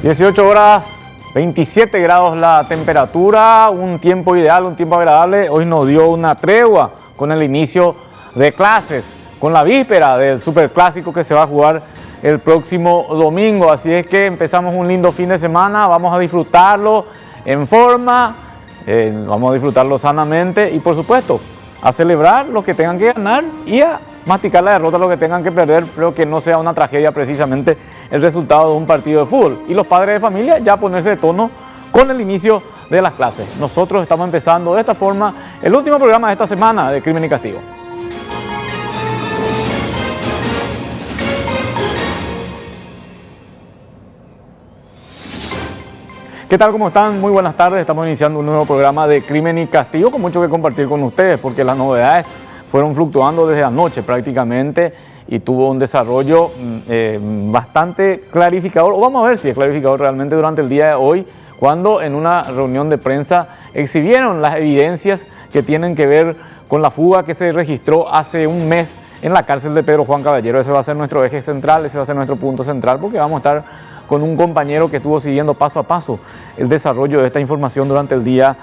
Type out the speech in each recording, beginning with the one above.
18 horas, 27 grados la temperatura, un tiempo ideal, un tiempo agradable. Hoy nos dio una tregua con el inicio de clases, con la víspera del superclásico que se va a jugar el próximo domingo. Así es que empezamos un lindo fin de semana, vamos a disfrutarlo en forma, vamos a disfrutarlo sanamente y por supuesto a celebrar los que tengan que ganar y a masticar la derrota los que tengan que perder, pero que no sea una tragedia precisamente el resultado de un partido de fútbol. Y los padres de familia ya ponerse de tono con el inicio de las clases. Nosotros estamos empezando de esta forma el último programa de esta semana de Crimen y Castigo. ¿Qué tal? ¿Cómo están? Muy buenas tardes. Estamos iniciando un nuevo programa de Crimen y Castigo con mucho que compartir con ustedes porque las novedades fueron fluctuando desde anoche prácticamente y tuvo un desarrollo bastante clarificador, o vamos a ver si es clarificador realmente durante el día de hoy, cuando en una reunión de prensa exhibieron las evidencias que tienen que ver con la fuga que se registró hace un mes en la cárcel de Pedro Juan Caballero. Ese va a ser nuestro eje central, ese va a ser nuestro punto central, porque vamos a estar con un compañero que estuvo siguiendo paso a paso el desarrollo de esta información durante el día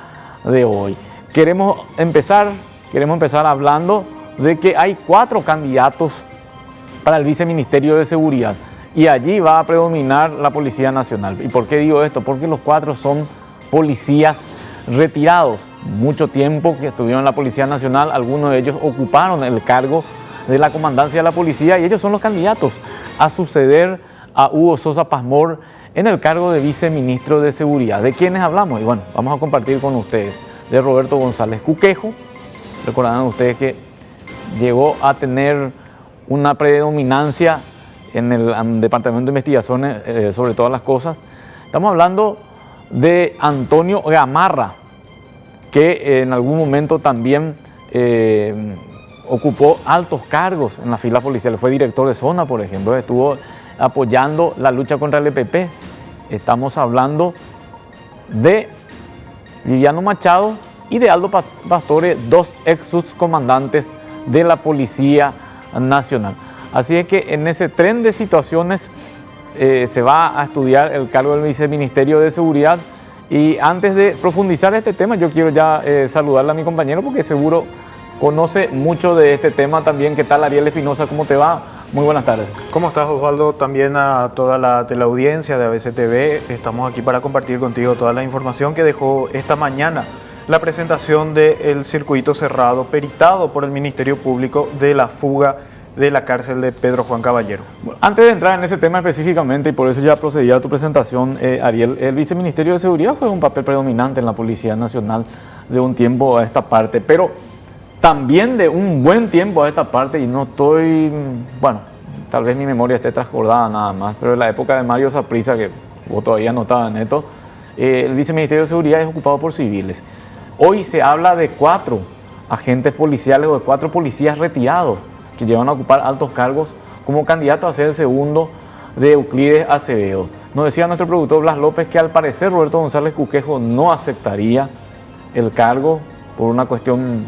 de hoy. Queremos empezar hablando de que hay 4 candidatos para el viceministerio de Seguridad y allí va a predominar la Policía Nacional. ¿Y por qué digo esto? Porque los 4 son policías retirados. Mucho tiempo que estuvieron en la Policía Nacional, algunos de ellos ocuparon el cargo de la comandancia de la policía y ellos son los candidatos a suceder a Hugo Sosa Pazmor en el cargo de viceministro de Seguridad. ¿De quiénes hablamos? Y bueno, vamos a compartir con ustedes de Roberto González Cuquejo. Recordarán ustedes que llegó a tener una predominancia en el Departamento de Investigaciones sobre todas las cosas. Estamos hablando de Antonio Gamarra, que en algún momento también ocupó altos cargos en las filas policiales. Fue director de zona, por ejemplo, estuvo apoyando la lucha contra el EPP. Estamos hablando de Viviano Machado y de Aldo Pastore, 2 ex subcomandantes de la Policía Nacional. Así es que en ese tren de situaciones se va a estudiar el cargo del viceministerio de Seguridad. Y antes de profundizar este tema, yo quiero ya saludarle a mi compañero porque seguro conoce mucho de este tema también. ¿Qué tal, Ariel Espinosa? ¿Cómo te va? Muy buenas tardes. ¿Cómo estás, Osvaldo? También a toda la teleaudiencia de ABC TV. Estamos aquí para compartir contigo toda la información que dejó esta mañana la presentación del circuito cerrado peritado por el Ministerio Público de la fuga de la cárcel de Pedro Juan Caballero. Bueno, antes de entrar en ese tema específicamente, y por eso ya procedía a tu presentación, Ariel, el viceministerio de Seguridad fue un papel predominante en la Policía Nacional de un tiempo a esta parte, pero también de un buen tiempo a esta parte, y no estoy, bueno, tal vez mi memoria esté transcordada nada más, pero en la época de Mario Saprissa, que vos todavía no estabas en esto, el viceministerio de Seguridad es ocupado por civiles. Hoy se habla de 4 agentes policiales o de 4 policías retirados que llevan a ocupar altos cargos como candidato a ser el segundo de Euclides Acevedo. Nos decía nuestro productor Blas López que al parecer Roberto González Cuquejo no aceptaría el cargo por una cuestión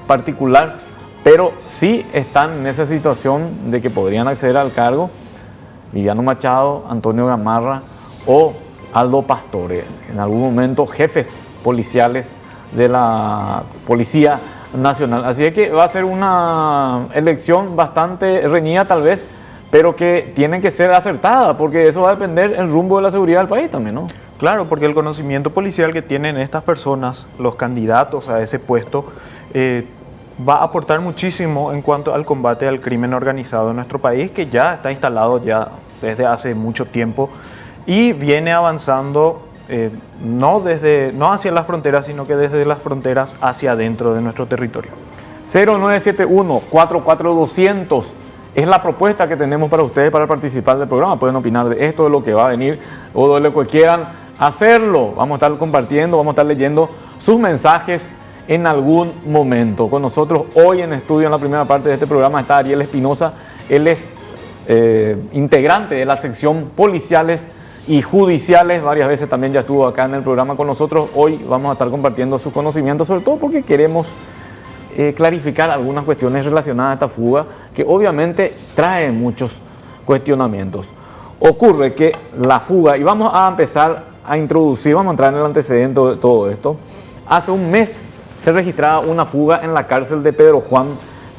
particular, pero sí están en esa situación de que podrían acceder al cargo Viviano Machado, Antonio Gamarra o Aldo Pastore, en algún momento jefes policiales de la Policía Nacional. Así es que va a ser una elección bastante reñida tal vez, pero que tiene que ser acertada, porque eso va a depender el rumbo de la seguridad del país también, ¿no? Claro, porque el conocimiento policial que tienen estas personas, los candidatos a ese puesto, va a aportar muchísimo en cuanto al combate al crimen organizado en nuestro país, que ya está instalado ya desde hace mucho tiempo y viene avanzando no hacia las fronteras, sino que desde las fronteras hacia adentro de nuestro territorio. 0971-44200 es la propuesta que tenemos para ustedes para participar del programa. Pueden opinar de esto, de lo que va a venir o de lo que quieran hacerlo. Vamos a estar compartiendo, vamos a estar leyendo sus mensajes en algún momento. Con nosotros hoy en estudio, en la primera parte de este programa, está Ariel Espinosa. Él es integrante de la sección policiales y judiciales. Varias veces también ya estuvo acá en el programa con nosotros. Hoy vamos a estar compartiendo sus conocimientos, sobre todo porque queremos clarificar algunas cuestiones relacionadas a esta fuga que obviamente trae muchos cuestionamientos. ocurre que la fuga, y vamos a empezar a introducir, vamos a entrar en el antecedente de todo esto. Hace un mes se registraba una fuga en la cárcel de Pedro Juan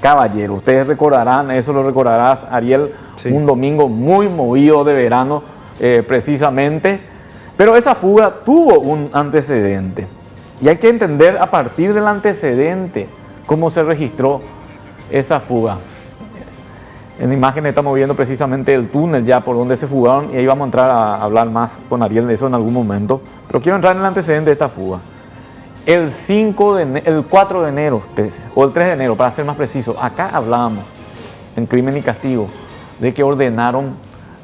Caballero. Ustedes recordarán, eso lo recordarás, Ariel, sí, un domingo muy movido de verano, precisamente. Pero esa fuga tuvo un antecedente. Y hay que entender a partir del antecedente cómo se registró esa fuga. En imágenes estamos viendo precisamente el túnel ya por donde se fugaron, y ahí vamos a entrar a hablar más con Ariel de eso en algún momento. Pero quiero entrar en el antecedente de esta fuga. El 4 de enero, o el 3 de enero, para ser más preciso, acá hablábamos en Crimen y Castigo de que ordenaron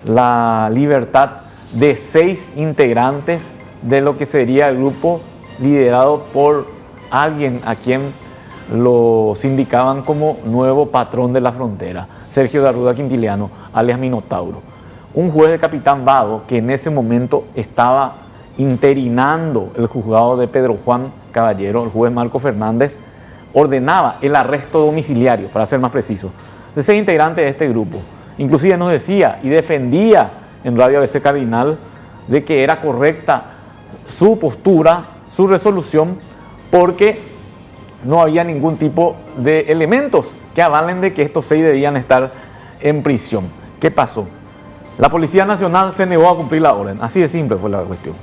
la libertad de 6 integrantes de lo que sería el grupo liderado por alguien a quien lo sindicaban como nuevo patrón de la frontera, Sergio de Arruda Quintiliano, alias Minotauro. Un juez de Capitán Vado que en ese momento estaba interinando el juzgado de Pedro Juan Caballero, el juez Marco Fernández, ordenaba el arresto domiciliario, para ser más preciso, de 6 integrantes de este grupo. Inclusive nos decía y defendía en Radio ABC Cardinal de que era correcta su postura, su resolución, porque no había ningún tipo de elementos que avalen de que estos 6 debían estar en prisión. ¿Qué pasó? La Policía Nacional se negó a cumplir la orden, así de simple fue la cuestión.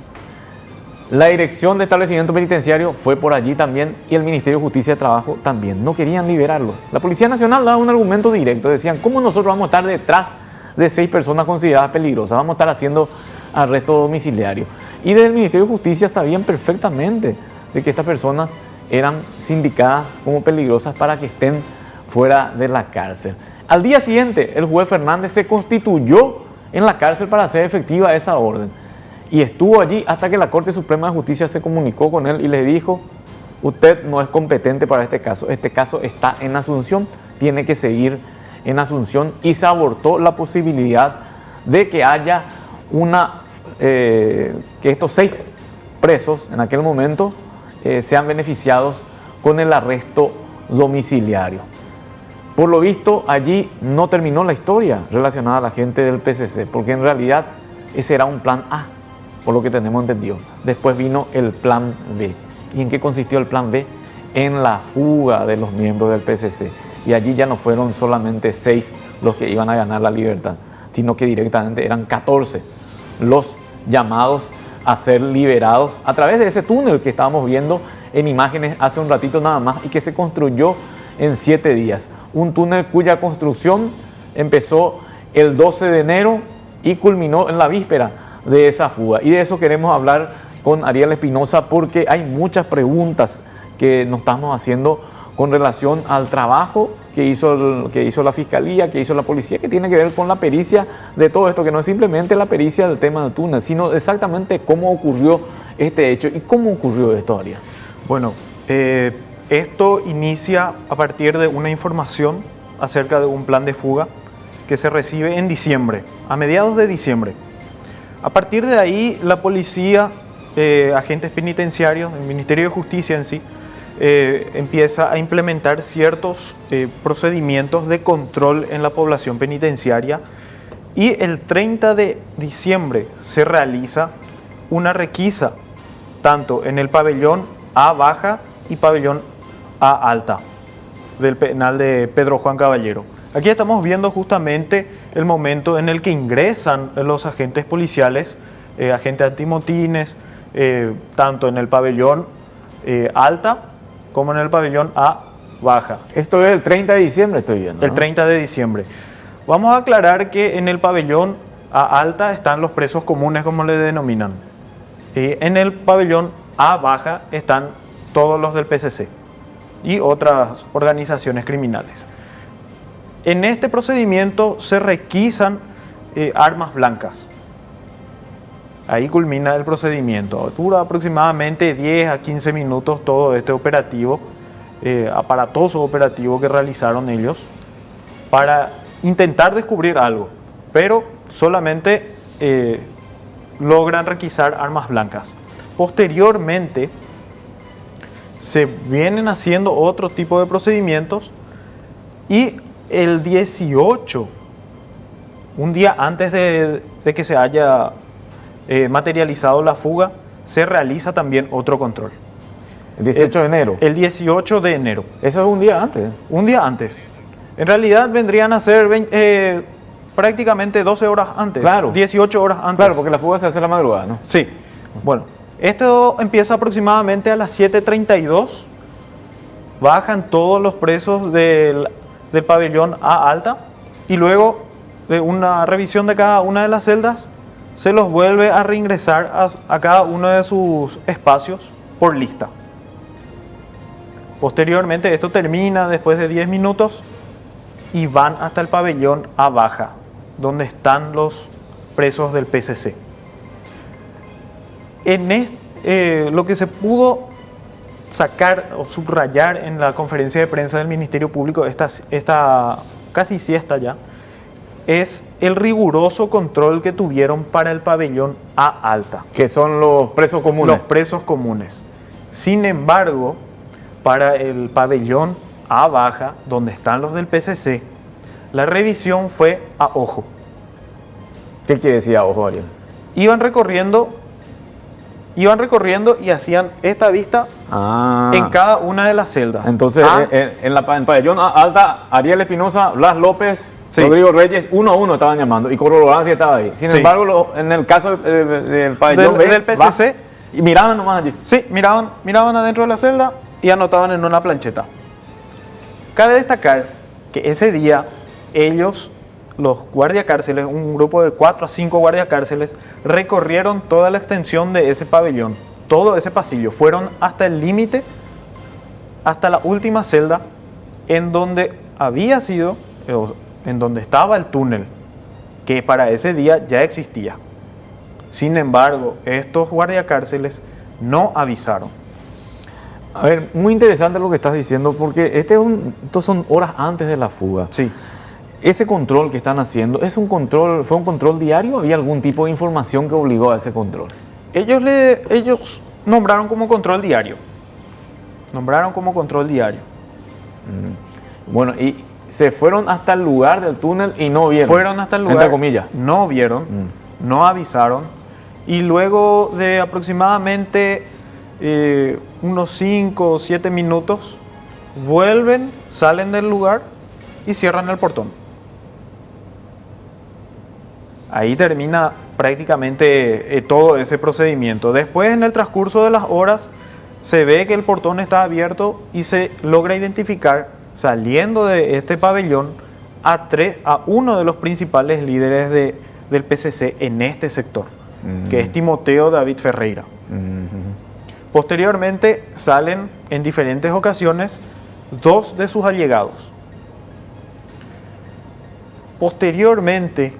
La Dirección de Establecimiento Penitenciario fue por allí también, y el Ministerio de Justicia y Trabajo también. No querían liberarlo. La Policía Nacional daba un argumento directo. Decían, ¿cómo nosotros vamos a estar detrás de 6 personas consideradas peligrosas? Vamos a estar haciendo arresto domiciliario. Y desde el Ministerio de Justicia sabían perfectamente de que estas personas eran sindicadas como peligrosas para que estén fuera de la cárcel. Al día siguiente, el juez Fernández se constituyó en la cárcel para hacer efectiva esa orden. Y estuvo allí hasta que la Corte Suprema de Justicia se comunicó con él y le dijo, usted no es competente para este caso está en Asunción, tiene que seguir en Asunción, y se abortó la posibilidad de que haya que estos 6 presos en aquel momento sean beneficiados con el arresto domiciliario. Por lo visto, allí no terminó la historia relacionada a la gente del PCC, porque en realidad ese era un plan A, por lo que tenemos entendido. Después vino el plan B. ¿Y en qué consistió el plan B? En la fuga de los miembros del PCC. Y allí ya no fueron solamente 6 los que iban a ganar la libertad, sino que directamente eran 14 los llamados a ser liberados a través de ese túnel que estábamos viendo en imágenes hace un ratito nada más, y que se construyó en 7 días. Un túnel cuya construcción empezó el 12 de enero y culminó en la víspera de esa fuga. Y de eso queremos hablar con Ariel Espinosa, porque hay muchas preguntas que nos estamos haciendo con relación al trabajo que hizo la Fiscalía, que hizo la Policía, que tiene que ver con la pericia de todo esto, que no es simplemente la pericia del tema del túnel, sino exactamente cómo ocurrió este hecho. ¿Y cómo ocurrió esto, Ariel? Bueno, esto inicia a partir de una información acerca de un plan de fuga que se recibe en diciembre, a mediados de diciembre. A partir de ahí, la policía, agentes penitenciarios, el Ministerio de Justicia en sí, empieza a implementar ciertos procedimientos de control en la población penitenciaria, y el 30 de diciembre se realiza una requisa tanto en el pabellón A baja y pabellón A alta del penal de Pedro Juan Caballero. Aquí estamos viendo justamente el momento en el que ingresan los agentes policiales, agentes antimotines, tanto en el pabellón alta como en el pabellón A baja. Esto es el 30 de diciembre, estoy viendo, ¿no? El 30 de diciembre. Vamos a aclarar que en el pabellón A alta están los presos comunes, como le denominan. En el pabellón A baja están todos los del PCC y otras organizaciones criminales. En este procedimiento se requisan armas blancas. Ahí culmina el procedimiento. Dura aproximadamente 10 a 15 minutos todo este operativo, aparatoso operativo que realizaron ellos para intentar descubrir algo, pero solamente logran requisar armas blancas. Posteriormente se vienen haciendo otro tipo de procedimientos, y el 18 un día antes de que se haya materializado la fuga, se realiza también otro control. El 18 de enero. El 18 de enero. Eso es un día antes. Un día antes. En realidad vendrían a ser prácticamente 12 horas antes. Claro. 18 horas antes. Claro, porque la fuga se hace a la madrugada, ¿no? Sí. Bueno, esto empieza aproximadamente a las 7:32. Bajan todos los presos del pabellón A alta y luego de una revisión de cada una de las celdas se los vuelve a reingresar a cada uno de sus espacios por lista. Posteriormente esto termina después de 10 minutos y van hasta el pabellón A baja, donde están los presos del PCC. Lo que se pudo sacar o subrayar en la conferencia de prensa del Ministerio Público, esta casi siesta ya, es el riguroso control que tuvieron para el pabellón A alta. Que son los presos comunes. Los presos comunes. Sin embargo, para el pabellón A baja, donde están los del PCC, la revisión fue a ojo. ¿Qué quiere decir a ojo, Ariel? Iban recorriendo y hacían esta vista en cada una de las celdas. Entonces, en el pabellón alta, Ariel Espinosa, Blas López, sí, Rodrigo Reyes, uno a uno estaban llamando y corroboraban si estaba ahí. Sin embargo, en el caso del pabellón del PCC, y miraban nomás allí. Sí, miraban adentro de la celda y anotaban en una plancheta. Cabe destacar que ese día ellos, los guardiacárceles, un grupo de 4 a 5 guardiacárceles, recorrieron toda la extensión de ese pabellón, todo ese pasillo, fueron hasta el límite, hasta la última celda, en donde en donde estaba el túnel, que para ese día ya existía. Sin embargo, estos guardiacárceles no avisaron. A ver, muy interesante lo que estás diciendo, porque estos son horas antes de la fuga. Sí. Ese control que están haciendo, ¿fue un control diario? ¿Había algún tipo de información que obligó a ese control? Ellos nombraron como control diario. Bueno, y se fueron hasta el lugar del túnel y no vieron. Fueron hasta el lugar, entre comillas. No vieron, no avisaron. Y luego de aproximadamente unos 5 o 7 minutos, vuelven, salen del lugar y cierran el portón. Ahí termina prácticamente todo ese procedimiento. Después, en el transcurso de las horas, se ve que el portón está abierto y se logra identificar, saliendo de este pabellón, a uno de los principales líderes del PCC en este sector, que es Timoteo David Ferreira. Posteriormente salen en diferentes ocasiones 2 de sus allegados. Posteriormente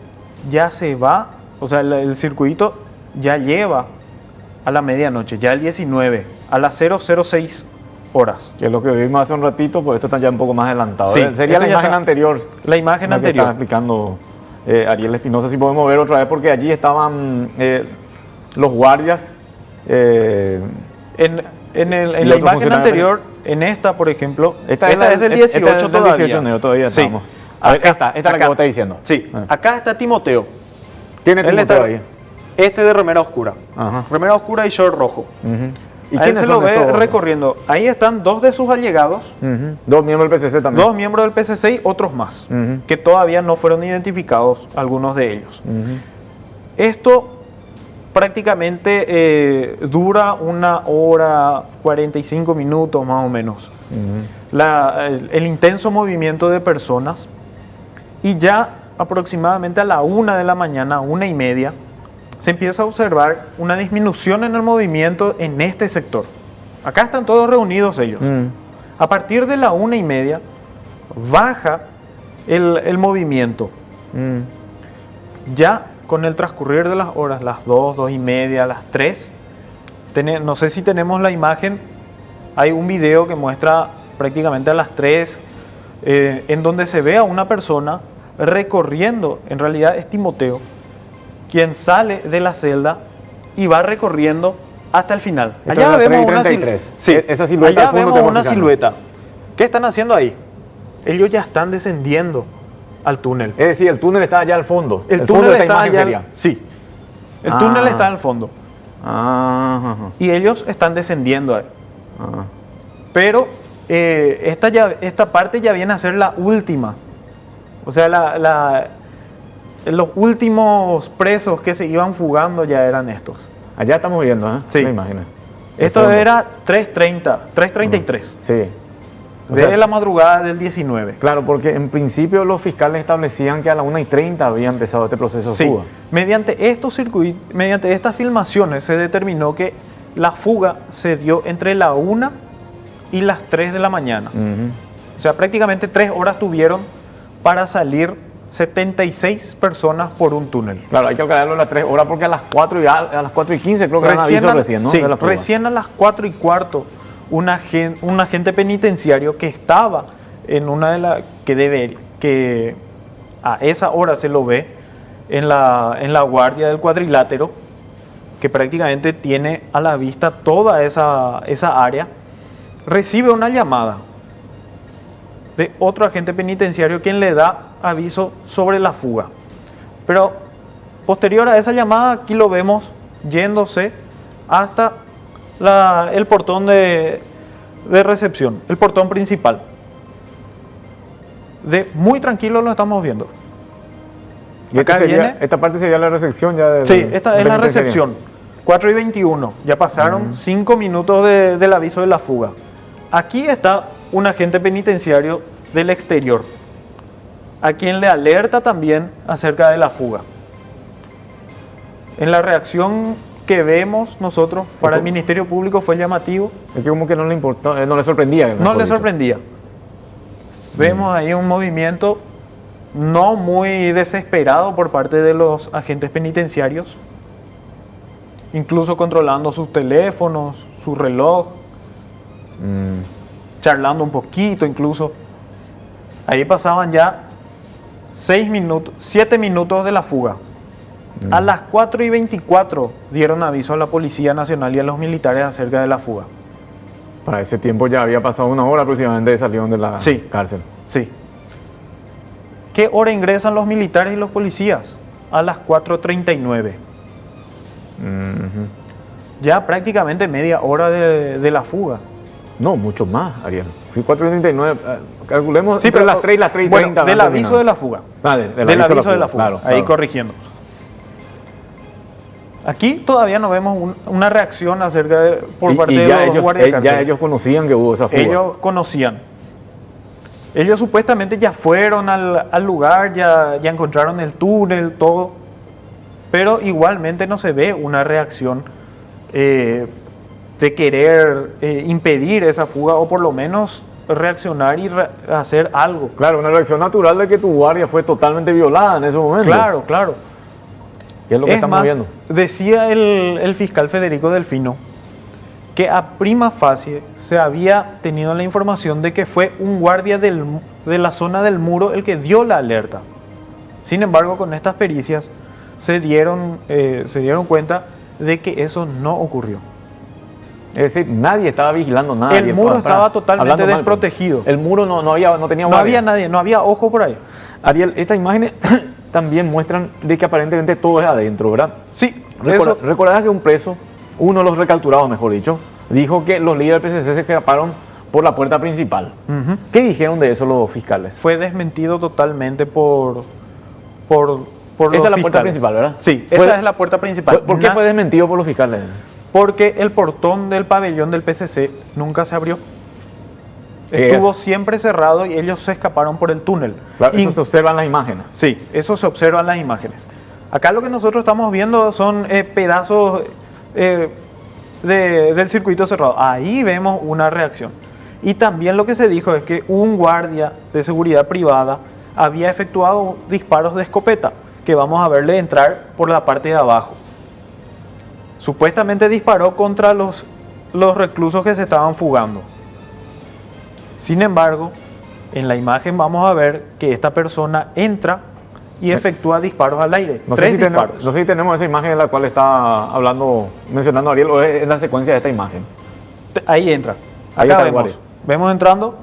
ya se va, o sea, el circuito ya lleva a la medianoche, ya el 19, a las 006 horas. Que es lo que vimos hace un ratito, pues esto está ya un poco más adelantado. Sí, sería la imagen anterior. La imagen la anterior. Que está explicando Ariel Espinosa, si podemos ver otra vez, porque allí estaban los guardias. En la imagen anterior, en esta, por ejemplo, esta es del 18 todavía. 18 de enero todavía sí. estamos. A ver, esta es la que vos estás diciendo. Sí, acá está Timoteo. ¿Quién es Timoteo ahí? Este de remera oscura. Ajá. Remera oscura y short rojo. ¿Y a él se lo ve recorriendo. Ahí están 2 de sus allegados. 2 miembros del PCC también. 2 miembros del PCC y otros más, que todavía no fueron identificados, algunos de ellos. Esto prácticamente dura 1 hora 45 minutos más o menos. El intenso movimiento de personas, y ya aproximadamente a la 1 de la mañana, 1:30, se empieza a observar una disminución en el movimiento en este sector. Acá están todos reunidos ellos. A partir de la 1:30 baja el movimiento. Ya con el transcurrir de las horas, las 2, 2:30, las 3, no sé si tenemos la imagen, hay un video que muestra prácticamente a las 3, en donde se ve a una persona recorriendo, en realidad es Timoteo, quien sale de la celda y va recorriendo hasta el final. Allá vemos una silueta. Allá vemos una silueta. ¿Qué están haciendo ahí? Ellos ya están descendiendo al túnel. Es decir, el túnel está allá al fondo. El fondo túnel de esta está imagen allá, sería. sí. El túnel está al fondo. Ajá. Y ellos están descendiendo ahí. Ajá. Pero esta parte ya viene a ser la última. O sea, los últimos presos que se iban fugando ya eran estos. Allá estamos viendo, ¿eh? Sí. La imagen. Esto era 3:30, 3:33. Sí. O Desde sea, la madrugada del 19. claro, porque en principio los fiscales establecían que a las 1:30 había empezado este proceso de Sí. fuga. Mediante estos circuitos, mediante estas filmaciones se determinó que la fuga se dio entre la 1 y las 3 de la mañana. Ujú. O sea, prácticamente 3 horas tuvieron para salir 76 personas por un túnel. Claro, hay que calcularlo a las 3 horas porque a las 4:15 creo que dan aviso recién, ¿no? Sí, De la fuga. recién a las 4:15, un agente penitenciario que estaba en una de las que a esa hora se lo ve en la guardia del cuadrilátero, que prácticamente tiene a la vista toda esa área, recibe una llamada de otro agente penitenciario quien le da aviso sobre la fuga. Pero posterior a esa llamada, aquí lo vemos yéndose hasta el portón de recepción, el portón principal. Muy tranquilo lo estamos viendo. Y Acá viene- esta parte sería la recepción ya de. Sí, esta es la recepción. 4:21. Ya pasaron 5 minutos del aviso de la fuga. Aquí está un agente penitenciario del exterior, a quien le alerta también acerca de la fuga. En la reacción que vemos nosotros para el Ministerio Público fue llamativo, Es que como que no le importó, no le sorprendía. no mejor le dicho. sorprendía. Vemos ahí un movimiento no muy desesperado por parte de los agentes penitenciarios, incluso controlando sus teléfonos, su reloj, charlando un poquito incluso. Ahí pasaban ya 7 minutos de la fuga. A las 4:24 dieron aviso a la Policía Nacional y a los militares acerca de la fuga. Para ese tiempo ya había pasado una hora aproximadamente de salieron de la Sí. cárcel. Sí. ¿Qué hora ingresan los militares y los policías? A las 4:39. Ujú. Ya prácticamente media hora de la fuga. No, mucho más, Ariel. Fui 4:39. Calculemos Sí, entre pero las 3 y las 3:30. bueno, del aviso de la fuga. Del aviso de la fuga. Claro, Ahí claro. corrigiendo. Aquí todavía no vemos una reacción acerca por parte de los guardias de ya cárcel. ellos conocían que hubo esa fuga. Ellos conocían. Ellos supuestamente ya fueron al lugar, ya encontraron el túnel, todo. Pero igualmente no se ve una reacción de querer impedir esa fuga o por lo menos reaccionar y hacer algo. Claro, una reacción natural de que tu guardia fue totalmente violada en ese momento. Claro, claro. ¿Qué es lo que Es estamos más, viendo? decía el fiscal Federico Delfino que a prima facie se había tenido la información de que fue un guardia de la zona del muro el que dio la alerta. Sin embargo, con estas pericias se dieron cuenta de que eso no ocurrió. Es decir, nadie estaba vigilando nada. El muro estaba totalmente hablando mal, desprotegido. el muro no tenía No guardia. había nadie, no había ojo por ahí. Ariel, estas imágenes también muestran de que aparentemente todo es adentro, ¿verdad? Sí, eso, Recordarás que un preso, uno de los recapturados, mejor dicho, dijo que los líderes del PCC se escaparon por la puerta principal. Ujú. ¿Qué dijeron de eso los fiscales? fue desmentido totalmente por los Esa es la puerta fiscales. principal, ¿verdad? Sí, Fue- esa es la puerta principal. ¿Por qué fue desmentido por los fiscales? Porque el portón del pabellón del PCC nunca se abrió. Estuvo siempre cerrado y ellos se escaparon por el túnel. Claro, Y- eso se observa en las imágenes. Sí, eso se observa en las imágenes. Acá lo que nosotros estamos viendo son pedazos del circuito cerrado. Ahí vemos una reacción. Y también lo que se dijo es que un guardia de seguridad privada había efectuado disparos de escopeta, que vamos a verle entrar por la parte de abajo. Supuestamente disparó contra los reclusos que se estaban fugando. Sin embargo, en la imagen vamos a ver que esta persona entra y efectúa disparos al aire. No sé, Tres si tenemos, disparos. no sé si tenemos esa imagen en la cual está mencionando Ariel, o es la secuencia de esta imagen. Ahí entra. Ahí Acá está el vemos. guardia. Vemos entrando.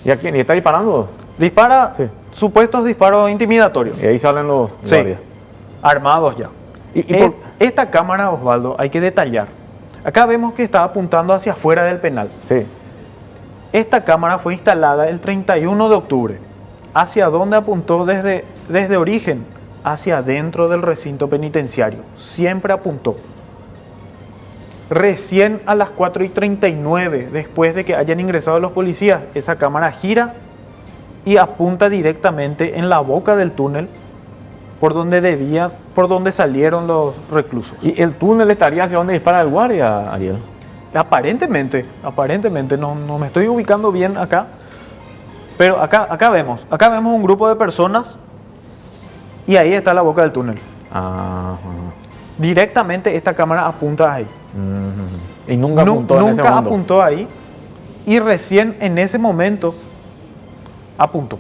¿Y a quién? ¿Y está disparando? Dispara Sí. supuestos disparos intimidatorios. Y ahí salen los Sí, guardias. armados ya. Esta cámara, Osvaldo, hay que detallar. Acá vemos que está apuntando hacia afuera del penal. Sí. Esta cámara fue instalada el 31 de octubre. ¿Hacia dónde apuntó desde origen? Hacia adentro del recinto penitenciario. Siempre apuntó. Recién a las 4:39, después de que hayan ingresado los policías, esa cámara gira y apunta directamente en la boca del túnel por donde salieron los reclusos. ¿Y el túnel estaría hacia donde dispara el guardia, Ariel? Aparentemente, no me estoy ubicando bien acá, pero acá vemos un grupo de personas y ahí está la boca del túnel. Ajá. Directamente esta cámara apunta ahí. Y nunca apuntó en ese Nunca momento. apuntó ahí y recién en ese momento apuntó.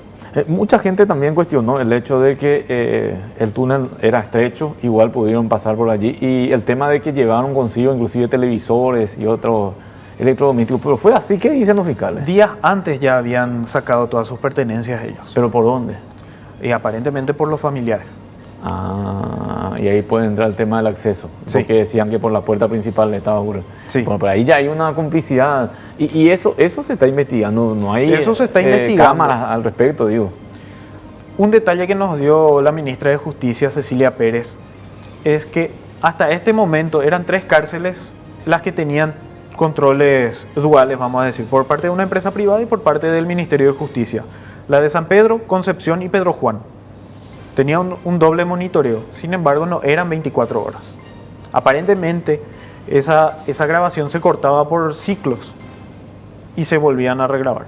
Mucha gente también cuestionó el hecho de que el túnel era estrecho, igual pudieron pasar por allí, y el tema de que llevaron consigo inclusive televisores y otros electrodomésticos, pero fue así que dicen los fiscales. Días antes ya habían sacado todas sus pertenencias ellos, ¿Pero por dónde? y aparentemente por los familiares. Ah, y ahí puede entrar el tema del acceso, Sí. porque decían que por la puerta principal estaba ocurriendo. Sí. Bueno, pero ahí ya hay una complicidad, y eso se está investigando, no hay Eso se está investigando. cámaras al respecto, digo. Un detalle que nos dio la ministra de Justicia, Cecilia Pérez, es que hasta este momento eran 3 cárceles las que tenían controles duales, vamos a decir, por parte de una empresa privada y por parte del Ministerio de Justicia. La de San Pedro, Concepción y Pedro Juan. Tenía un doble monitoreo, sin embargo no eran 24 horas. Aparentemente esa grabación se cortaba por ciclos y se volvían a regrabar.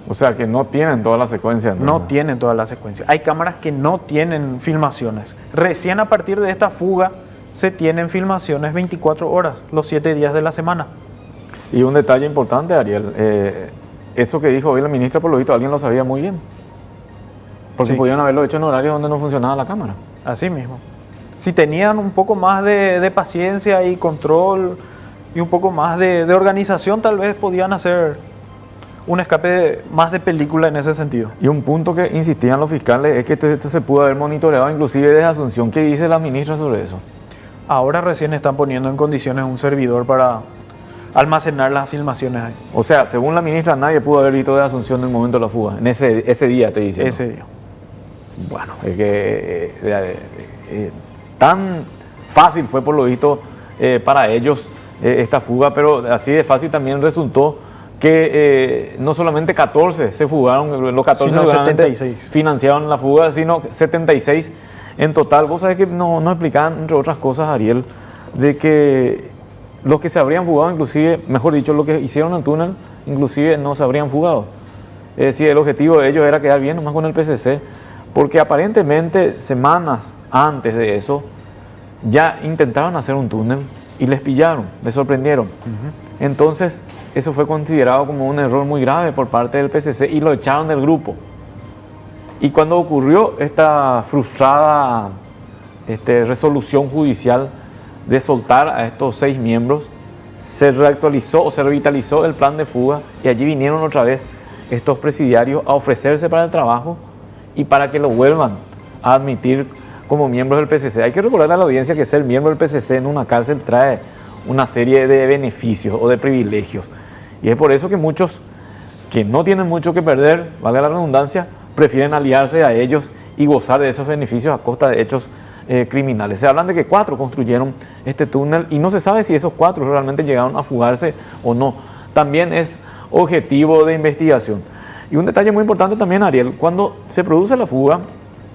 O sea que no tienen toda la secuencia. No entonces. tienen toda la secuencia. Hay cámaras que no tienen filmaciones. Recién a partir de esta fuga se tienen filmaciones 24 horas, los 7 días de la semana. Y un detalle importante, Ariel, eso que dijo hoy la ministra, por lo visto, alguien lo sabía muy bien. Porque Sí. podían haberlo hecho en horarios donde no funcionaba la cámara. Así mismo. Si tenían un poco más de paciencia y control y un poco más de organización, tal vez podían hacer un escape más de película en ese sentido. Y un punto que insistían los fiscales es que esto se pudo haber monitoreado inclusive desde Asunción. ¿Qué dice la ministra sobre eso? Ahora recién están poniendo en condiciones un servidor para almacenar las filmaciones ahí. O sea, según la ministra, nadie pudo haber visto desde Asunción en el momento de la fuga. En ese día, estoy diciendo. Ese día. Bueno, es que tan fácil fue por lo visto para ellos esta fuga, pero así de fácil también resultó que no solamente 14 se fugaron, los 14 Sino seguramente 76. financiaron la fuga, sino 76 en total. Vos sabés que no explicaban, entre otras cosas, Ariel, de que los que se habrían fugado, inclusive, mejor dicho, los que hicieron el túnel, inclusive no se habrían fugado. Es decir, el objetivo de ellos era quedar bien nomás con el PCC, porque aparentemente semanas antes de eso ya intentaron hacer un túnel y les pillaron, les sorprendieron. Entonces, eso fue considerado como un error muy grave por parte del PCC y lo echaron del grupo. Y cuando ocurrió esta frustrada resolución judicial de soltar a estos 6 miembros, se reactualizó o se revitalizó el plan de fuga y allí vinieron otra vez estos presidiarios a ofrecerse para el trabajo y para que lo vuelvan a admitir como miembros del PCC. Hay que recordar a la audiencia que ser miembro del PCC en una cárcel trae una serie de beneficios o de privilegios. Y es por eso que muchos que no tienen mucho que perder, valga la redundancia, prefieren aliarse a ellos y gozar de esos beneficios a costa de hechos criminales. Se hablan de que 4 construyeron este túnel y no se sabe si esos 4 realmente llegaron a fugarse o no. También es objetivo de investigación. Y un detalle muy importante también, Ariel, cuando se produce la fuga,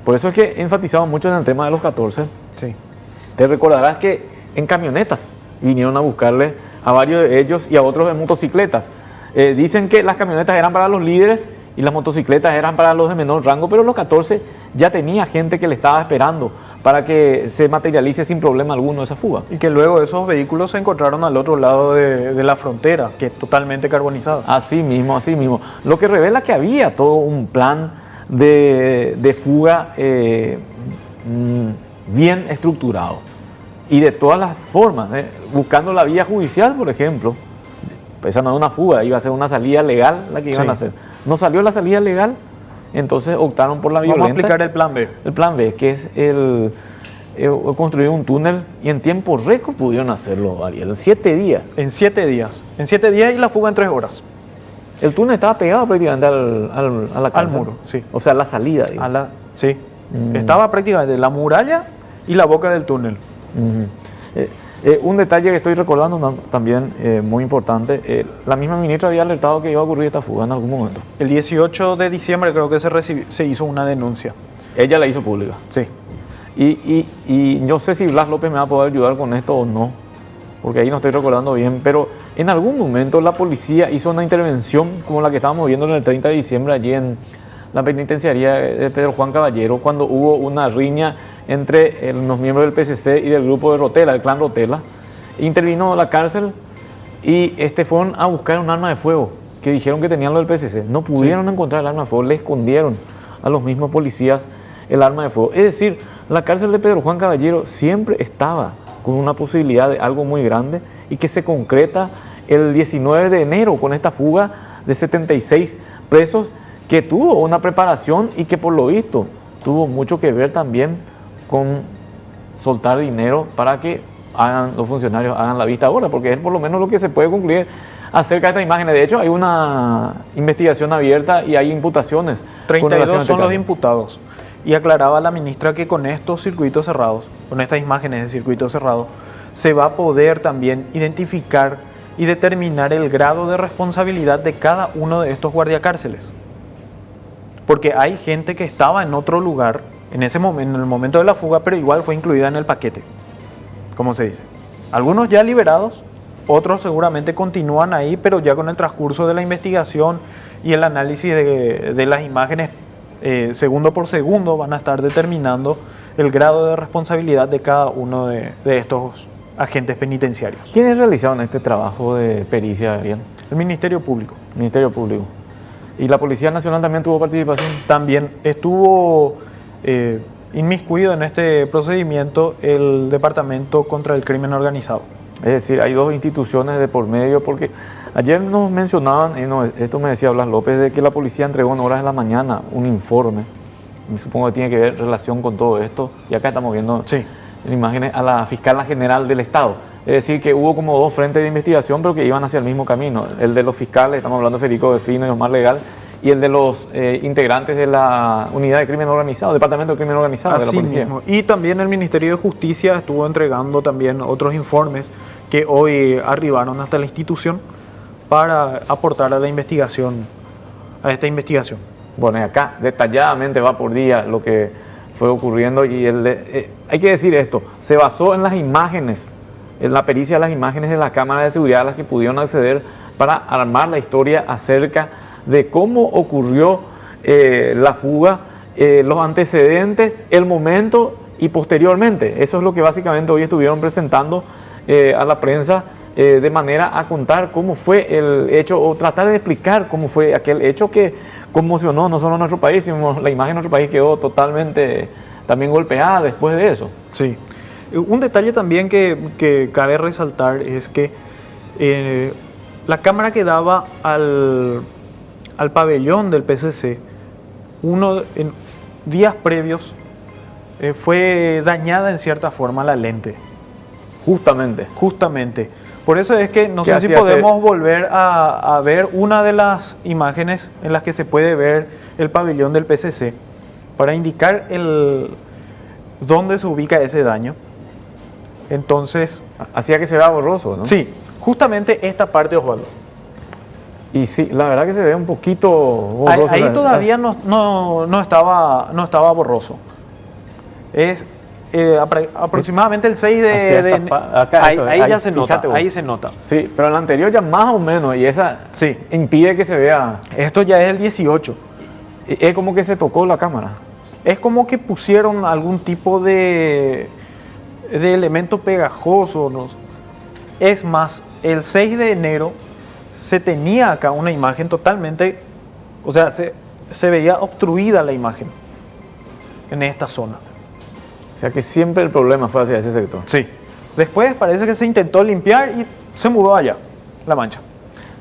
por eso es que enfatizamos mucho en el tema de los 14, Sí. te recordarás que en camionetas vinieron a buscarle a varios de ellos y a otros en motocicletas. Dicen que las camionetas eran para los líderes y las motocicletas eran para los de menor rango, pero los 14 ya tenía gente que le estaba esperando para que se materialice sin problema alguno esa fuga. Y que luego esos vehículos se encontraron al otro lado de la frontera, que es totalmente carbonizado. Así mismo, así mismo. Lo que revela que había todo un plan de fuga bien estructurado y de todas las formas, buscando la vía judicial, por ejemplo. Esa no es una fuga, iba a ser una salida legal la que iban Sí. a hacer. No salió la salida legal, entonces optaron por la Vamos a violenta. explicar el plan B. El plan B, que es construir un túnel, y en tiempo récord pudieron hacerlo, Ariel, en 7 días. En 7 días. En 7 días y la fuga en 3 horas. El túnel estaba pegado prácticamente a la Al casa. muro, sí. O sea, la salida. Digamos. Sí. Estaba prácticamente la muralla y la boca del túnel. Un detalle que estoy recordando también muy importante, la misma ministra había alertado que iba a ocurrir esta fuga en algún momento. El 18 de diciembre creo que se hizo una denuncia. Ella la hizo pública. Sí. Y no sé si Blas López me va a poder ayudar con esto o no, porque ahí no estoy recordando bien, pero en algún momento la policía hizo una intervención como la que estábamos viendo en el 30 de diciembre allí en la penitenciaría de Pedro Juan Caballero, cuando hubo una riña entre los miembros del PCC y del grupo de Rotela, el clan Rotela. Intervino la cárcel y fueron a buscar un arma de fuego que dijeron que tenían lo del PCC. No pudieron encontrar el arma de fuego, le escondieron a los mismos policías el arma de fuego. Es decir, la cárcel de Pedro Juan Caballero siempre estaba con una posibilidad de algo muy grande y que se concreta el 19 de enero con esta fuga de 76 presos que tuvo una preparación y que por lo visto tuvo mucho que ver también con soltar dinero para que los funcionarios hagan la vista ahora, porque es por lo menos lo que se puede concluir acerca de estas imágenes. De hecho, hay una investigación abierta y hay imputaciones. 32 son los imputados. Y aclaraba la ministra que con estos circuitos cerrados, con estas imágenes de circuitos cerrados, se va a poder también identificar y determinar el grado de responsabilidad de cada uno de estos guardiacárceles. Porque hay gente que estaba en otro lugar en ese momento, en el momento de la fuga, pero igual fue incluida en el paquete, como se dice. Algunos ya liberados, otros seguramente continúan ahí, pero ya con el transcurso de la investigación y el análisis de las imágenes segundo por segundo van a estar determinando el grado de responsabilidad de cada uno de estos agentes penitenciarios. ¿Quiénes realizaron este trabajo de pericia, Ariel? El Ministerio Público. Ministerio Público. ¿Y la Policía Nacional también tuvo participación? También estuvo inmiscuido en este procedimiento el Departamento contra el Crimen Organizado. Es decir, hay dos instituciones de por medio, porque ayer nos mencionaban, esto me decía Blas López, de que la policía entregó en horas de la mañana un informe, me supongo que tiene que ver relación con todo esto, y acá estamos viendo en imágenes a la Fiscal General del Estado. Es decir, que hubo como dos frentes de investigación, pero que iban hacia el mismo camino. El de los fiscales, estamos hablando de Federico Delfino y Omar Legal, y el de los integrantes de la Unidad de Crimen Organizado, Departamento de Crimen Organizado de la Policía. Mismo. Y también el Ministerio de Justicia estuvo entregando también otros informes que hoy arribaron hasta la institución para aportar a la investigación, a esta investigación. Bueno, y acá detalladamente va por día lo que fue ocurriendo, y hay que decir esto, se basó en las imágenes, en la pericia de las imágenes de las cámaras de seguridad a las que pudieron acceder para armar la historia acerca de cómo ocurrió la fuga, los antecedentes, el momento y posteriormente. Eso es lo que básicamente hoy estuvieron presentando a la prensa, de manera a contar cómo fue el hecho, o tratar de explicar cómo fue aquel hecho que conmocionó no solo a nuestro país, sino la imagen de nuestro país quedó totalmente también golpeada después de eso. Sí. Un detalle también que cabe resaltar es que la cámara que daba al pabellón del PCC, en días previos, fue dañada en cierta forma la lente. Justamente. Por eso es que no sé si podemos volver a ver una de las imágenes en las que se puede ver el pabellón del PCC para indicar dónde se ubica ese daño. Entonces, hacía que se vea borroso, ¿no? Sí, justamente esta parte, Osvaldo. Y sí, la verdad que se ve un poquito borroso. Ahí todavía no estaba borroso. Es aproximadamente el 6 ahí ya se nota, ahí se nota. Sí, pero el anterior ya más o menos, y esa impide que se vea. Esto ya es el 18. Es como que se tocó la cámara. Es como que pusieron algún tipo de elemento pegajoso, ¿no? Es más, el 6 de enero se tenía acá una imagen totalmente, o sea, se veía obstruida la imagen en esta zona. O sea que siempre el problema fue hacia ese sector. Sí. Después parece que se intentó limpiar y se mudó allá, la mancha.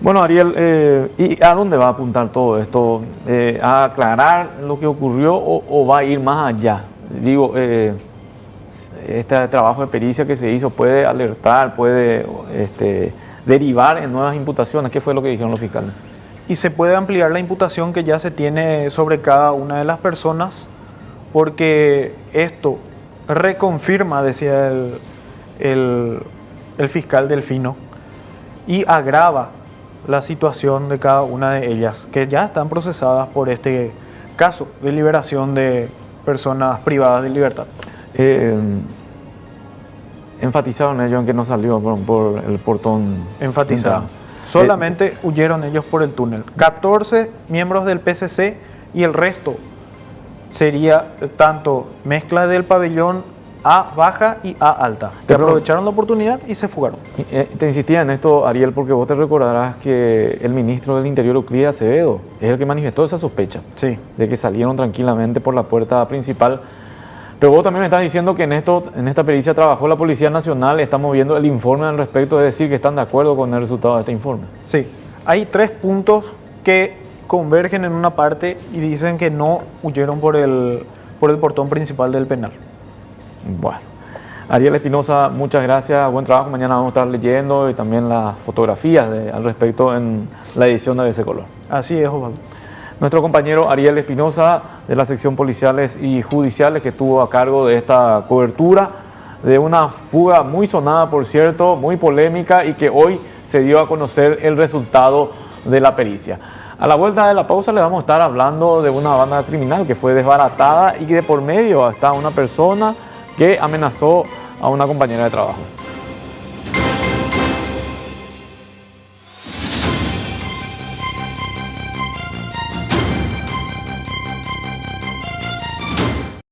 Bueno, Ariel, ¿y a dónde va a apuntar todo esto? ¿A aclarar lo que ocurrió o va a ir más allá? Digo, este trabajo de pericia que se hizo puede alertar, puede derivar en nuevas imputaciones. ¿Qué fue lo que dijeron los fiscales? Y se puede ampliar la imputación que ya se tiene sobre cada una de las personas, porque esto reconfirma, decía el fiscal Delfino, y agrava la situación de cada una de ellas, que ya están procesadas por este caso de liberación de personas privadas de libertad. Enfatizaron ellos en que no salió por el portón. Enfatizaron. Solamente huyeron ellos por el túnel. 14 miembros del PCC y el resto sería tanto mezcla del pabellón A baja y A alta, que aprovecharon la oportunidad y se fugaron. Te insistía en esto, Ariel, porque vos te recordarás que el ministro del Interior, Euclides Acevedo, es el que manifestó esa sospecha, sí, de que salieron tranquilamente por la puerta principal. Pero vos también me estás diciendo que en esta pericia trabajó la Policía Nacional. Estamos viendo el informe al respecto, es decir, que están de acuerdo con el resultado de este informe. Sí, hay 3 puntos que convergen en una parte y dicen que no huyeron por el portón principal del penal. Bueno, Ariel Espinosa, muchas gracias, buen trabajo. Mañana vamos a estar leyendo y también las fotografías al respecto en la edición de ABC Color. Así es, Osvaldo. Nuestro compañero Ariel Espinosa, de la sección Policiales y Judiciales, que estuvo a cargo de esta cobertura de una fuga muy sonada, por cierto, muy polémica, y que hoy se dio a conocer el resultado de la pericia. A la vuelta de la pausa le vamos a estar hablando de una banda criminal que fue desbaratada y que de por medio está una persona que amenazó a una compañera de trabajo.